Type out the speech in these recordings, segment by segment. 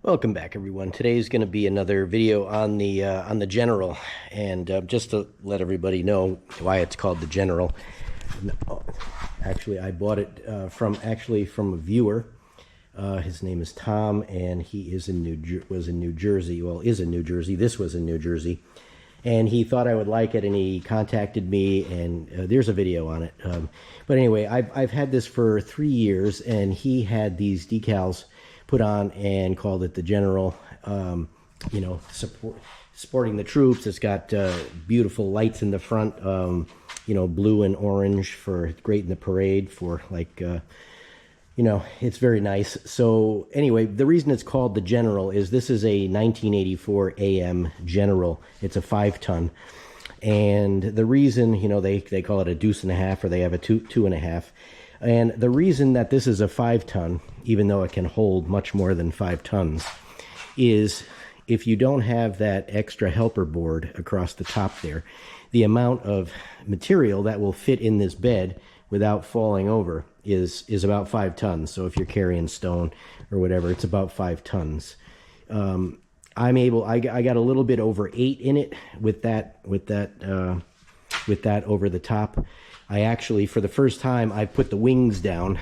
Welcome back, everyone. Today's going to be another video on the General, and just to let everybody know why it's called the General. Actually, I bought it from a viewer. His name is Tom, and he is was in New Jersey. Well, is in New Jersey. This was in New Jersey, and he thought I would like it, and he contacted me, and there's a video on it. But anyway, I've had this for 3 years, and he had these decals put on and called it the General. You know, supporting the troops. It's got beautiful lights in the front, you know, blue and orange for great in the parade for like, you know, it's very nice. So anyway, the reason it's called the General is this is a 1984 AM General. It's a 5-ton. And the reason, you know, they call it a deuce and a half, or they have a two and a half. And the reason that this is a 5-ton, even though it can hold much more than 5 tons, is if you don't have that extra helper board across the top there, the amount of material that will fit in this bed without falling over is about 5 tons. So if you're carrying stone or whatever, it's about 5 tons. I got a little bit over 8 in it with that over the top. I actually, for the first time, I put the wings down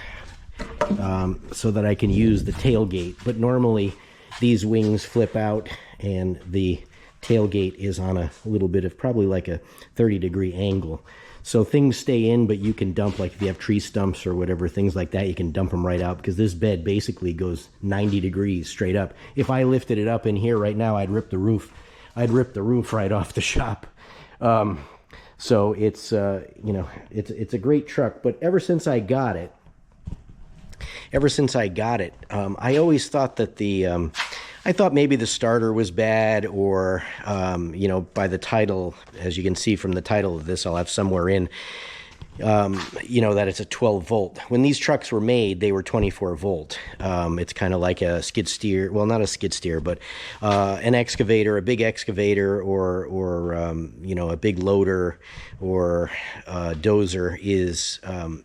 so that I can use the tailgate. But normally, these wings flip out, and the tailgate is on a little bit of probably like a 30-degree angle. So things stay in, but you can dump, like if you have tree stumps or whatever, things like that, you can dump them right out, because this bed basically goes 90 degrees straight up. If I lifted it up in here right now, I'd rip the roof. I'd rip the roof right off the shop. So it's, you know, it's a great truck. But ever since I got it, I always thought that I thought maybe the starter was bad, or, you know, by the title, as you can see from the title of this, I'll have somewhere in, you know, that it's a 12 volt. When these trucks were made, they were 24 volt. It's kind of like a skid steer. Well, not a skid steer, but an excavator, a big excavator, or you know, a big loader or dozer is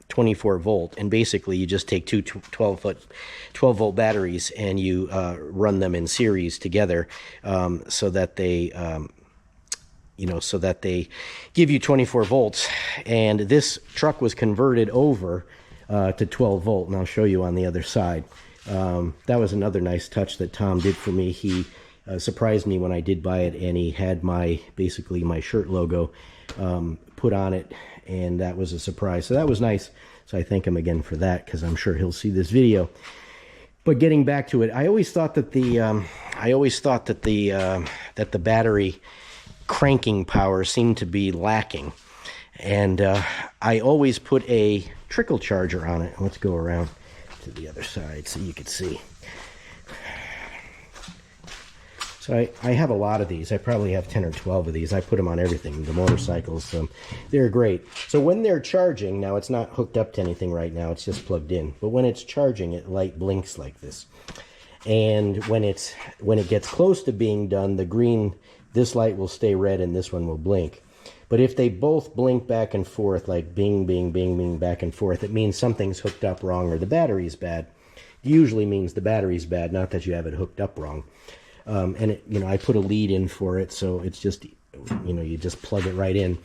24 volt. And basically, you just take two 12 volt batteries and you run them in series together, so that they you know, so that they give you 24 volts. And this truck was converted over to 12 volt, and I'll show you on the other side. That was another nice touch that Tom did for me. He surprised me when I did buy it, and he had basically my shirt logo put on it, and that was a surprise. So that was nice. So I thank him again for that, because I'm sure he'll see this video. But getting back to it, I always thought that the battery cranking power seemed to be lacking, and I always put a trickle charger on it. Let's go around to the other side so you can see. So I have a lot of these. I probably have 10 or 12 of these. I put them on everything, the motorcycles. They're great. So when they're charging, now it's not hooked up to anything right now, it's just plugged in, but when it's charging, it light blinks like this. And when it gets close to being done, the green, this light will stay red and this one will blink. But if they both blink back and forth, like bing, bing, bing, bing, back and forth, it means something's hooked up wrong, or the battery's bad. It usually means the battery's bad, not that you have it hooked up wrong. And it, you know, I put a lead in for it, so it's just, you know, you just plug it right in.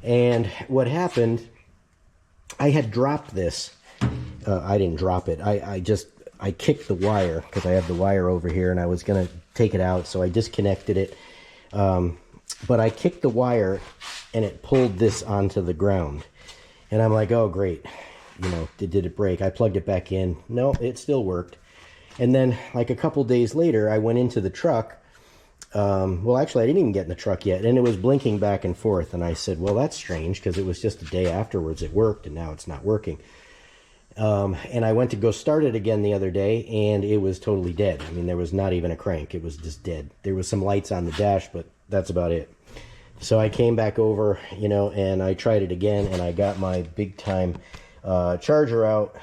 And what happened, I had dropped this. I didn't drop it. I kicked the wire, because I have the wire over here, and I was going to take it out, so I disconnected it. But I kicked the wire, and it pulled this onto the ground. And I'm like, oh, great. You know, did it break? I plugged it back in. No, it still worked. And then, like a couple days later, I went into the truck. Well, actually, I didn't even get in the truck yet, and it was blinking back and forth. And I said, well, that's strange, because it was just a day afterwards it worked, and now it's not working. And I went to go start it again the other day, and it was totally dead. I mean, there was not even a crank. It was just dead. There was some lights on the dash, but that's about it. So I came back over, you know, and I tried it again, and I got my big time charger out.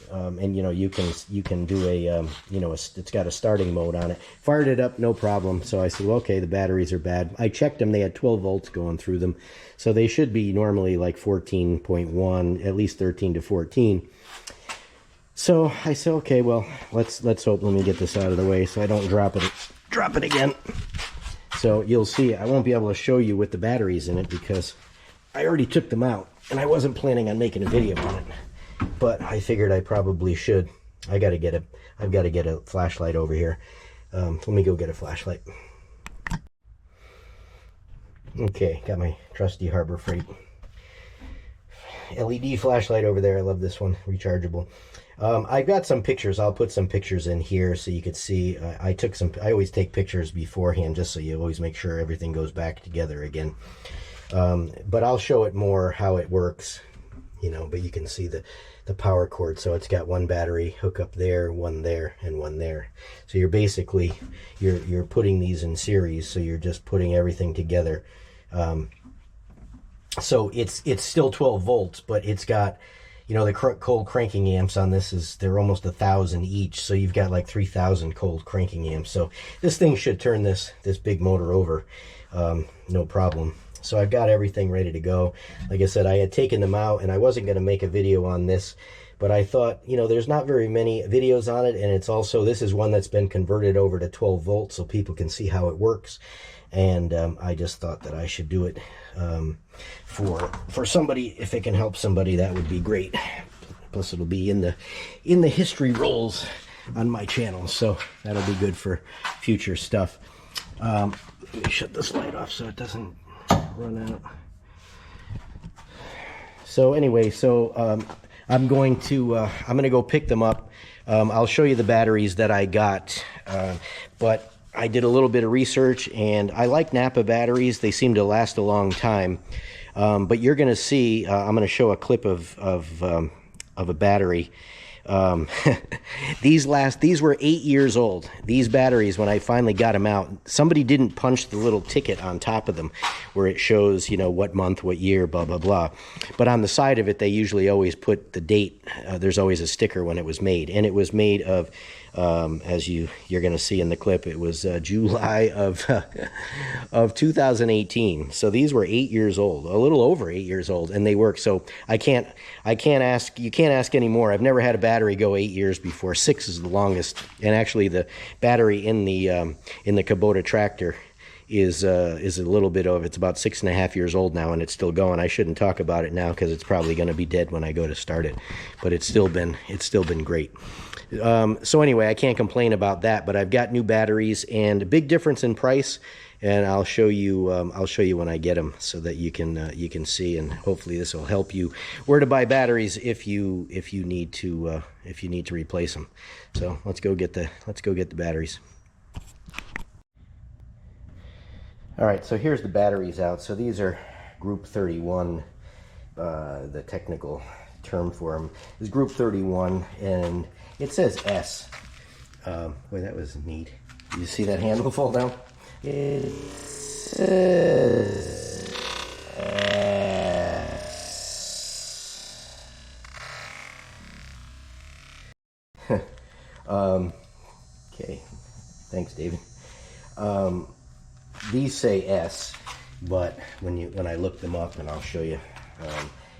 And you know, you can do a you know, it's got a starting mode on it. Fired it up, no problem. So I said, well, okay, the batteries are bad. I checked them; they had 12 volts going through them, so they should be normally like 14.1, at least 13 to 14. So I said, okay, well, let's hope. Let me get this out of the way so I don't drop it again. So you'll see, I won't be able to show you with the batteries in it because I already took them out and I wasn't planning on making a video on it. But I figured I probably should. I've got to get a flashlight over here. Let me go get a flashlight. Okay, got my trusty Harbor Freight LED flashlight over there. I love this one, rechargeable. I've got some pictures. I'll put some pictures in here so you could see. I always take pictures beforehand just so you always make sure everything goes back together again. But I'll show it more how it works, you know, but you can see the power cord. So it's got one battery hook up there, one there, and one there. So you're basically, you're putting these in series. So you're just putting everything together. So it's still 12 volts, but it's got, you know, the cold cranking amps on this they're almost 1,000 each. So you've got like 3,000 cold cranking amps. So this thing should turn this big motor over, no problem. So I've got everything ready to go. Like I said, I had taken them out and I wasn't going to make a video on this, but I thought, you know, there's not very many videos on it. And it's also, this is one that's been converted over to 12 volts so people can see how it works. And I just thought that I should do it for somebody. If it can help somebody, that would be great. Plus it'll be in the history rolls on my channel, so that'll be good for future stuff. Let me shut this light off so it doesn't run out. So anyway, I'm going to go pick them up. I'll show you the batteries that I got, but I did a little bit of research and I like Napa batteries. They seem to last a long time. But you're going to see, I'm going to show a clip of a battery. These were 8 years old. These batteries, when I finally got them out, somebody didn't punch the little ticket on top of them where it shows, you know, what month, what year, blah, blah, blah. But on the side of it, they usually always put the date. There's always a sticker when it was made. And it was made of, as you're going to see in the clip, it was July of 2018. So these were 8 years old, a little over 8 years old, and they work. So you can't ask anymore. I've never had a battery go 8 years before. 6 is the longest. And actually the battery in the Kubota tractor is a little bit of, it's about 6.5 years old now, and it's still going. I shouldn't talk about it now because it's probably going to be dead when I go to start it, but it's still been great. So anyway, I can't complain about that, but I've got new batteries and a big difference in price, and I'll show you when I get them so that you can see, and hopefully this will help you where to buy batteries if you need to replace them. So let's go get the batteries. All right, so here's the batteries out. So these are Group 31, the technical term for them is Group 31, and it says S. Boy, that was neat. Did you see that handle fall down? It says S. Okay, thanks, David. These say S, but when I look them up, and I'll show you,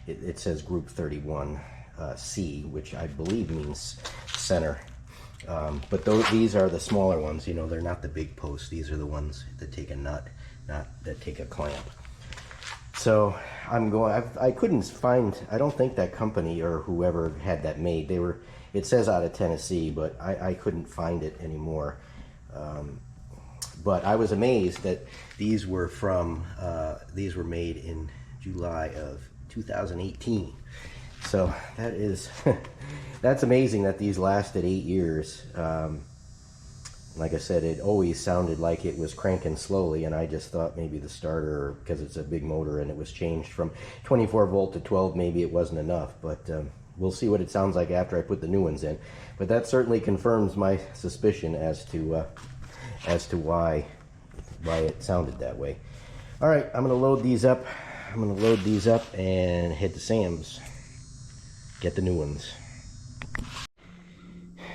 it says Group 31 C, which I believe means center. But these are the smaller ones. You know, they're not the big posts. These are the ones that take a nut, not that take a clamp. So I couldn't find, I don't think that company or whoever had that made. It says out of Tennessee, but I couldn't find it anymore. But I was amazed that these were made in July of 2018. So that is, that's amazing that these lasted 8 years. Like I said, it always sounded like it was cranking slowly, and I just thought maybe the starter, because it's a big motor and it was changed from 24 volt to 12, maybe it wasn't enough. But we'll see what it sounds like after I put the new ones in. But that certainly confirms my suspicion as to why it sounded that way. All right, I'm going to load these up. And head to Sam's. Get the new ones.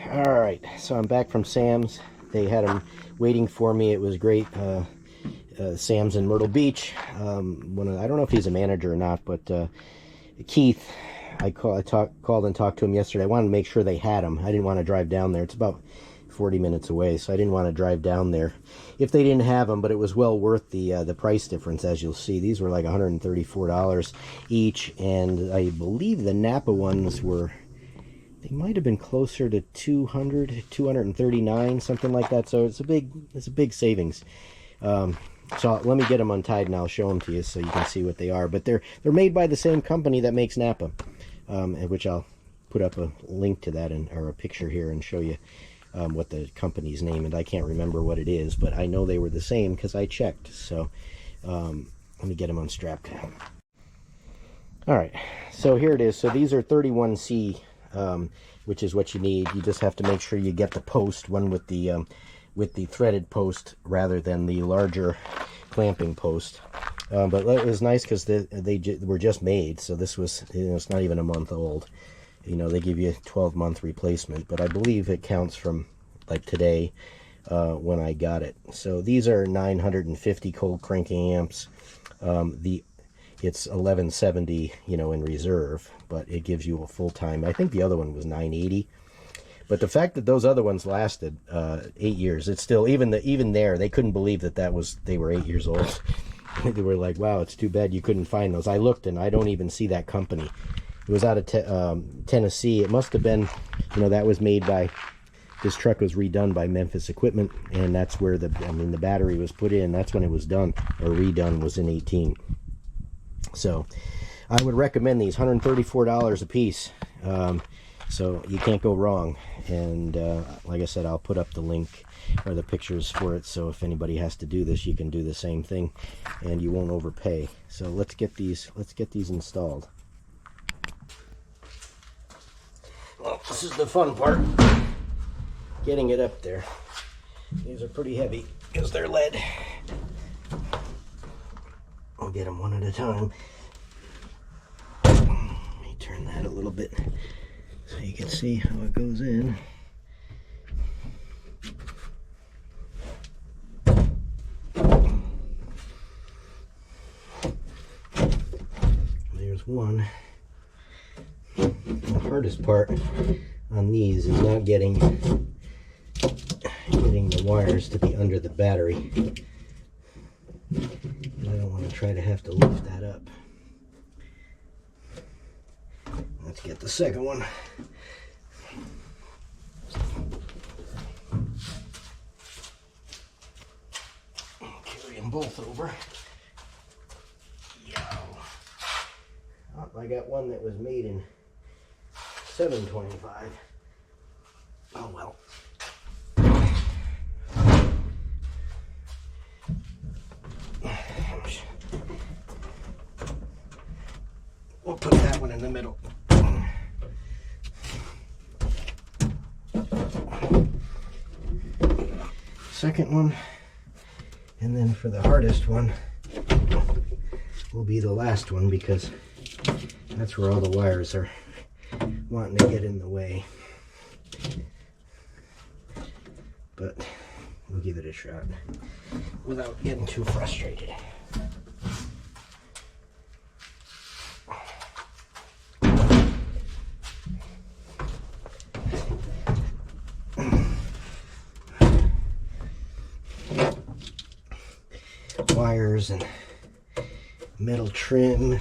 All right, so I'm back from Sam's. They had them waiting for me. It was great. Sam's in Myrtle Beach. I don't know if he's a manager or not, but Keith called and talked to them yesterday. I wanted to make sure they had them. I didn't want to drive down there. It's about 40 minutes away, so I didn't want to drive down there if they didn't have them, but it was well worth the price difference. As you'll see, these were like $134 each, and I believe the Napa ones were, they might have been closer to 239, something like that. So it's a big savings. So let me get them untied and I'll show them to you so you can see what they are. But they're made by the same company that makes Napa, which I'll put up a link to that or a picture here and show you what the company's name, and I can't remember what it is, but I know they were the same because I checked. So let me get them unstrapped. All right, so here it is. So these are 31C, which is what you need. You just have to make sure you get the post, one with the threaded post rather than the larger clamping post. But it was nice because they were just made, so this was, it's not even a month old. They give you a 12-month replacement, but I believe it counts from like today when I got it. So these are 950 cold cranking amps. It's 1170, in reserve, but it gives you a full time. I think the other one was 980. But the fact that those other ones lasted 8 years, it's still, even there, they couldn't believe they were 8 years old. They were like, wow, it's too bad you couldn't find those. I looked and I don't even see that company. It was out of Tennessee. It must have been, that was made by, this truck was redone by Memphis Equipment, and that's where the battery was put in. That's when it was done, or redone, was in 18. So I would recommend these, $134 a piece. So you can't go wrong. And like I said, I'll put up the link or the pictures for it, so if anybody has to do this, you can do the same thing and you won't overpay. So let's get these installed. Well, this is the fun part, getting it up there. These are pretty heavy because they're lead. I'll get them one at a time. Let me turn that a little bit so you can see how it goes in. There's one. The hardest part on these is not getting the wires to be under the battery. And I don't want to try to have to lift that up. Let's get the second one. Carry them both over. Oh, I got one that was made in 725. Oh well. We'll put that one in the middle. Second one, and then for the hardest one will be the last one, because that's where all the wires are wanting to get in the way. But we'll give it a shot without getting too frustrated. Wires and metal trim.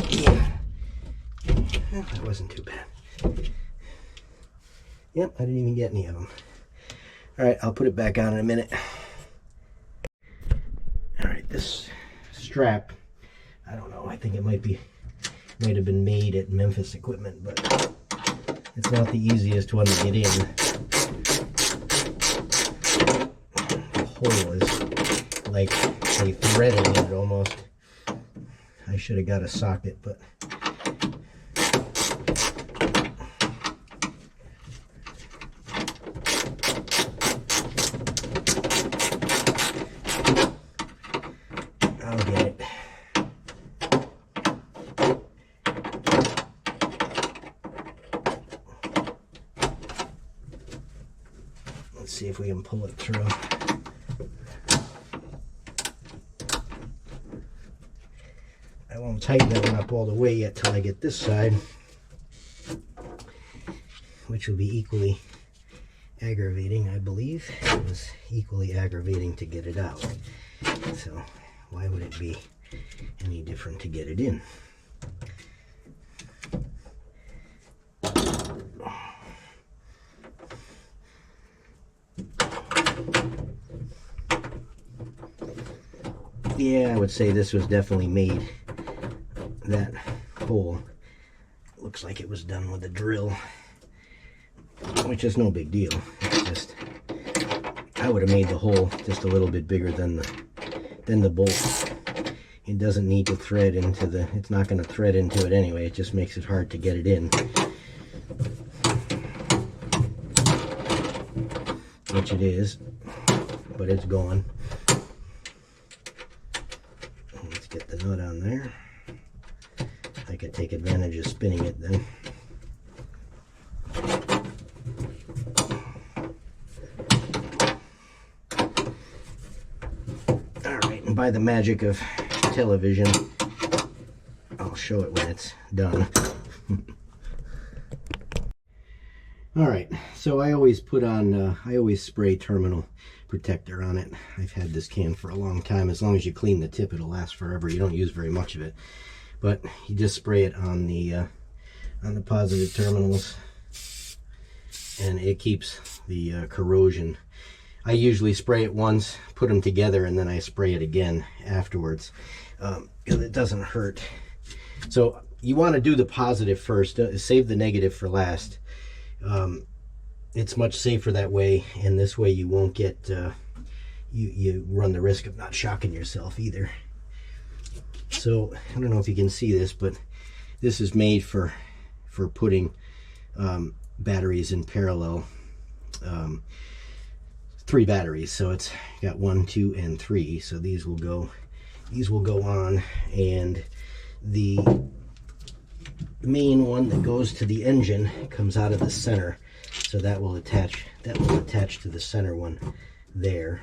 Yeah. Well, that wasn't too bad. Yep, I didn't even get any of them. Alright, I'll put it back on in a minute. Alright, this strap, I don't know, I think it might have been made at Memphis Equipment, but it's not the easiest one to get in. The hole is like a threading it almost. I should have got a socket, but I'll get it. Let's see if we can pull it through. I won't tighten that one up all the way yet till I get this side, which will be equally aggravating, I believe. It was equally aggravating to get it out. So why would it be any different to get it in? Yeah, I would say this was definitely made. That hole looks like it was done with a drill, which is no big deal. It's just, I would have made the hole just a little bit bigger than the bolt. It doesn't need to thread into the, it's not going to thread into it anyway. It just makes it hard to get it in, which it is, but it's gone. Let's get the nut on there. I could take advantage of spinning it then. Alright, and by the magic of television, I'll show it when it's done. Alright, so I always put on, I always spray terminal protector on it. I've had this can for a long time. As long as you clean the tip, it'll last forever. You don't use very much of it. But you just spray it on the positive terminals, and it keeps the corrosion. I usually spray it once, put them together, and then I spray it again afterwards, because it doesn't hurt. So you want to do the positive first, save the negative for last. It's much safer that way, and this way you won't get, you run the risk of not shocking yourself either. So I don't know if you can see this, but this is made for putting batteries in parallel, 3 batteries. So it's got 1, 2, and 3. So these will go on, and the main one that goes to the engine comes out of the center. So that will attach to the center one there.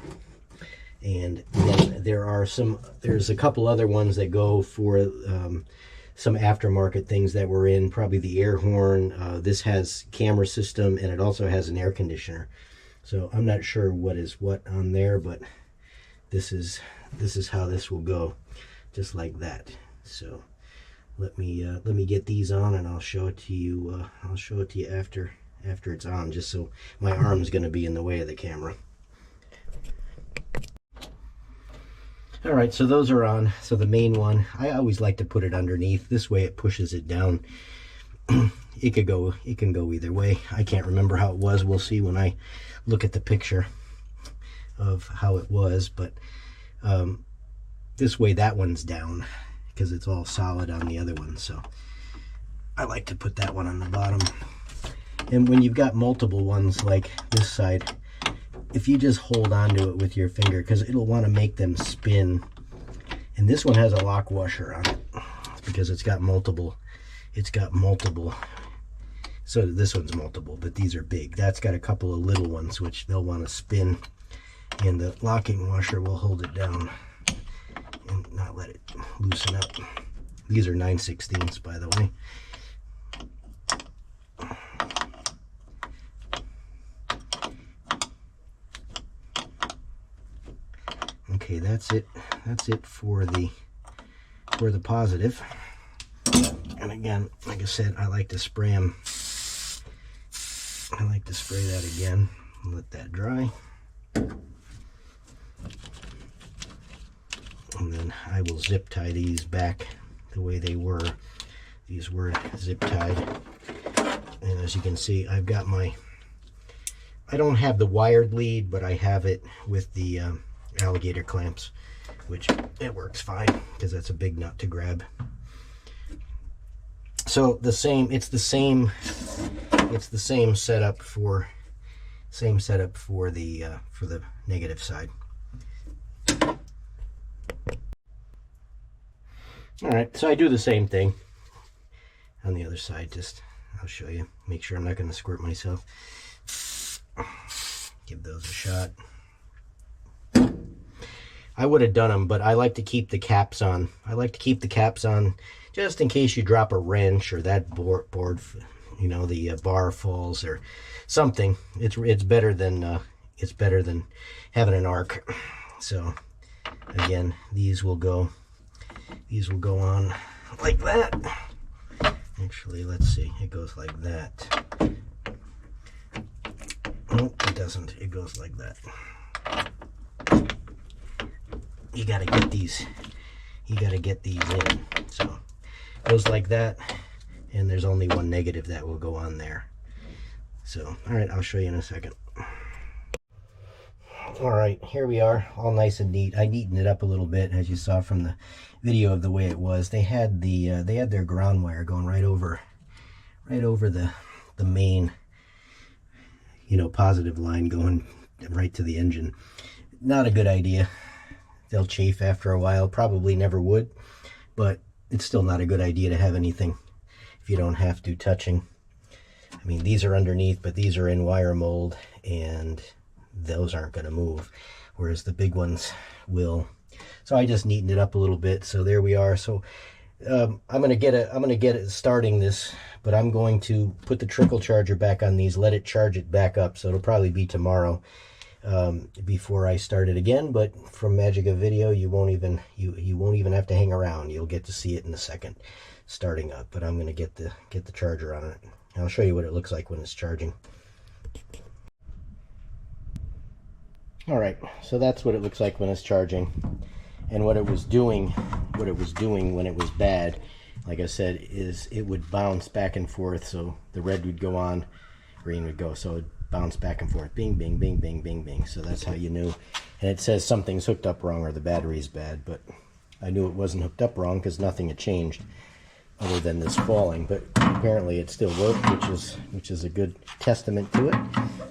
And then there's a couple other ones that go for some aftermarket things that were in, probably the air horn. This has camera system, and it also has an air conditioner. So I'm not sure what is what on there, but this is how this will go, just like that. So let me get these on, and I'll show it to you. I'll show it to you after it's on, just so my arm's going to be in the way of the camera. Alright, so those are on. So the main one, I always like to put it underneath. This way it pushes it down. It can go either way. I can't remember how it was. We'll see when I look at the picture of how it was. But this way that one's down, because it's all solid on the other one. So I like to put that one on the bottom. And when you've got multiple ones like this side, if you just hold on to it with your finger, because it'll want to make them spin. And this one has a lock washer on it because it's got multiple. So this one's multiple, but these are big. That's got a couple of little ones which they'll want to spin, and the locking washer will hold it down and not let it loosen up. These are 9/16, by the way. Okay, that's it for the positive. And again, like I said, I like to spray them. I like to spray that again, let that dry. And then I will zip tie these back the way they were. These were zip tied. And as you can see, I've got I don't have the wired lead, but I have it with the alligator clamps, which it works fine because that's a big nut to grab. So it's the same setup for the negative side. All right, so I do the same thing on the other side. I'll show you, make sure I'm not going to squirt myself. Give those a shot. I would have done them, but I like to keep the caps on. I like to keep the caps on just in case you drop a wrench or that board you know, the bar falls or something. It's better than having an arc. So again, these will go on like that. Actually, let's see. It goes like that. Nope, it doesn't. It goes like that. You gotta get these. You gotta get these in. So it goes like that, and there's only one negative that will go on there. So, all right, I'll show you in a second. All right, here we are, all nice and neat. I neatened it up a little bit, as you saw from the video of the way it was. They had their ground wire going right over the main, you know, positive line going right to the engine. Not a good idea. They'll chafe after a while. Probably never would, but it's still not a good idea to have anything if you don't have to touching. I mean, these are underneath, but these are in wire mold, and those aren't going to move, whereas the big ones will. So I just neatened it up a little bit. So there we are. So I'm gonna get it starting this, but I'm going to put the trickle charger back on these, let it charge it back up. So it'll probably be tomorrow before I start it again. But from magic of video, you won't even have to hang around. You'll get to see it in a second starting up. But I'm gonna get the charger on it. I'll show you what it looks like when it's charging. All right, so that's what it looks like when it's charging. And what it was doing when it was bad, like I said, is it would bounce back and forth. So the red would go on, green would go. So it would bounce back and forth, bing, bing, bing, bing, bing, bing. So that's how you knew. And it says something's hooked up wrong or the battery's bad, but I knew it wasn't hooked up wrong because nothing had changed other than this falling. But apparently it still worked, which is a good testament to it.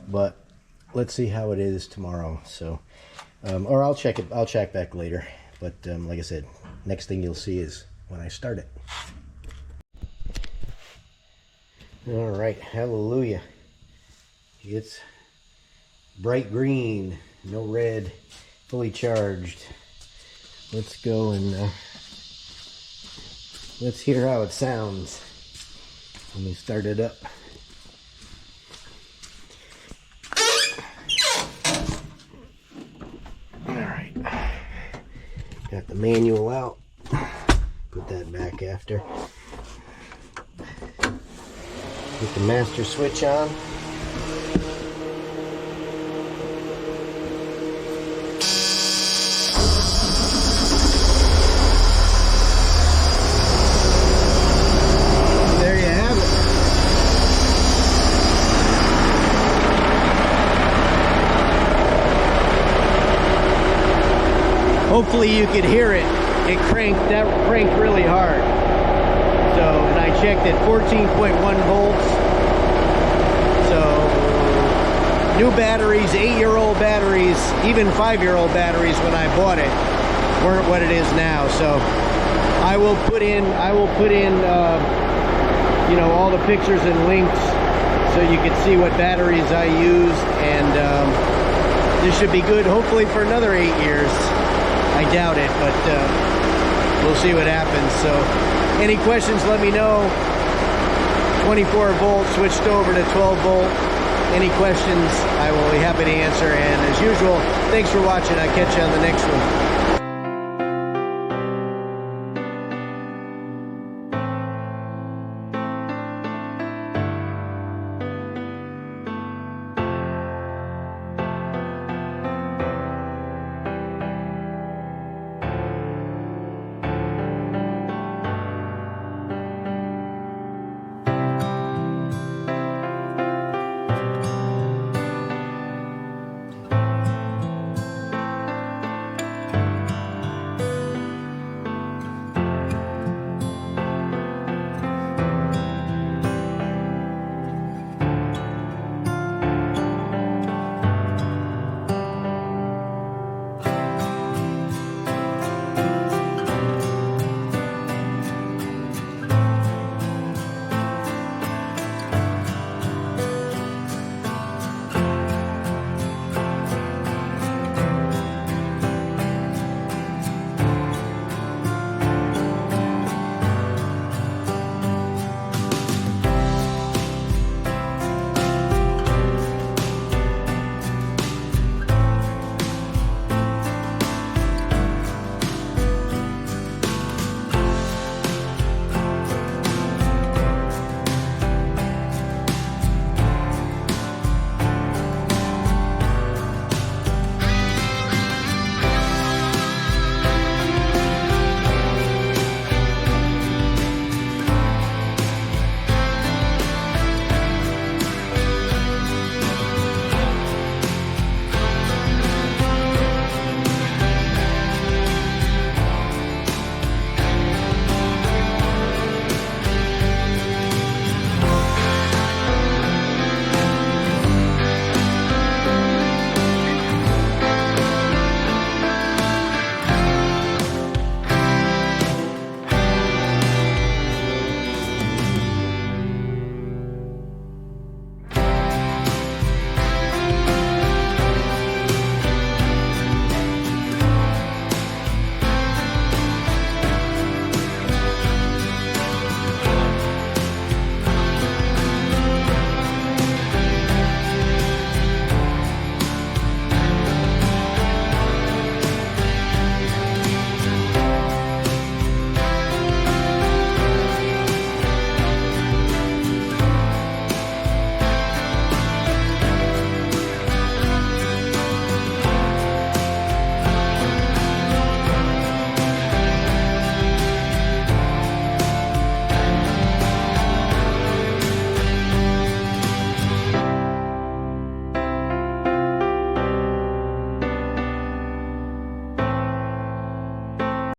But let's see how it is tomorrow. So, or I'll check back later. But like I said, next thing you'll see is when I start it. All right, hallelujah. It's bright green, no red, fully charged. Let's go and let's hear how it sounds when we start it up. Got the manual out. Put that back after. Get the master switch on. There you have it. Hopefully you could hear it. It cranked really hard. So, and I checked at 14.1 volts. So, new batteries, 8-year-old batteries, even 5-year-old batteries when I bought it weren't what it is now. So, I will put in, you know, all the pictures and links so you can see what batteries I used, and this should be good hopefully for another 8 years. I doubt it, but we'll see what happens. So any questions, let me know. 24 volt switched over to 12 volt. Any questions, I will be happy to answer. And as usual, thanks for watching. I'll catch you on the next one.